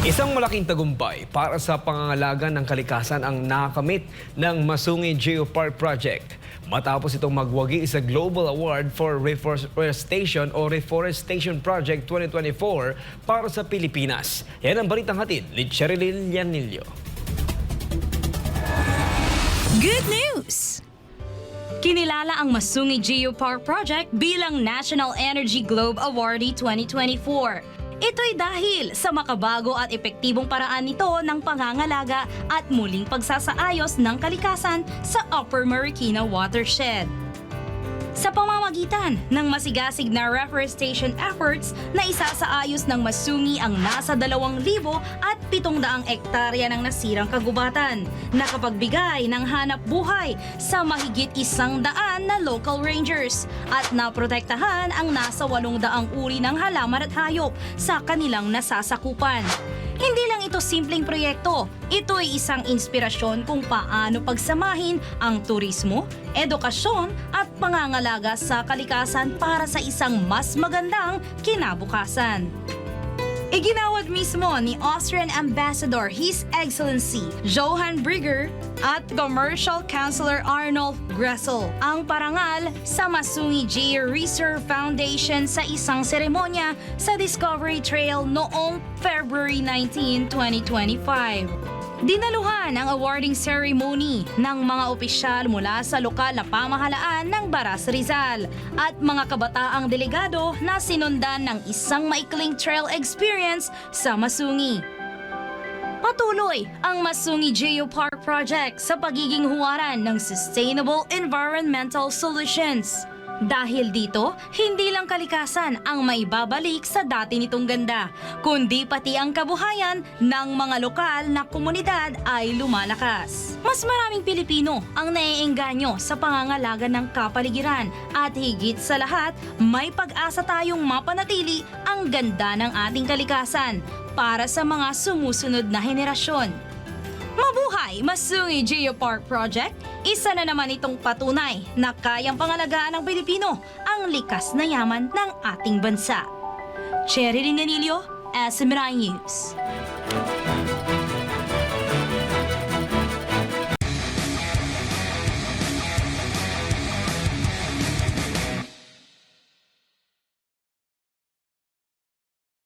Isang malaking tagumpay para sa pangangalaga ng kalikasan ang nakamit ng Masungi Geopark Project. Matapos itong magwagi sa Global Award for Reforestation o Reforestation Project 2024 para sa Pilipinas. Yan ang balitang hatid ni Cherilyn Llanillo. Good news! Kinilala ang Masungi Geopark Project bilang National Energy Globe Awardee 2024. Ito'y dahil sa makabago at epektibong paraan nito ng pangangalaga at muling pagsasaayos ng kalikasan sa Upper Marikina Watershed. Sa pamamagitan ng masigasig na reforestation efforts na isasaayos ng Masungi ang nasa 2,700 hektarya ng nasirang kagubatan, nakapagbigay ng hanap buhay sa mahigit 100 na local rangers at naprotektahan ang nasa 800 uri ng halaman at hayop sa kanilang nasasakupan. Hindi lang ito simpleng proyekto, ito'y isang inspirasyon kung paano pagsamahin ang turismo, edukasyon at pangangalaga sa kalikasan para sa isang mas magandang kinabukasan. Iginawad mismo ni Austrian Ambassador His Excellency Johann Brigger at Commercial Councilor Arnold Gressel ang parangal sa Masungi Geo-Reserve Foundation sa isang seremonya sa Discovery Trail noong February 19, 2025. Dinaluhan ang awarding ceremony ng mga opisyal mula sa lokal na pamahalaan ng Baras Rizal at mga kabataang delegado na sinundan ng isang maikling trail experience sa Masungi. Patuloy ang Masungi Geopark Project sa pagiging huwaran ng sustainable environmental solutions. Dahil dito, hindi lang kalikasan ang maibabalik sa dati nitong ganda, kundi pati ang kabuhayan ng mga lokal na komunidad ay lumalakas. Mas maraming Pilipino ang naiengganyo sa pangangalaga ng kapaligiran at higit sa lahat, may pag-asa tayong mapanatili ang ganda ng ating kalikasan para sa mga sumusunod na henerasyon. Mabuhay Masungi Geopark Project! Isa na naman itong patunay na kayang pangalagaan ng Pilipino ang likas na yaman ng ating bansa. Cherilyn Llanillo, SMNI News.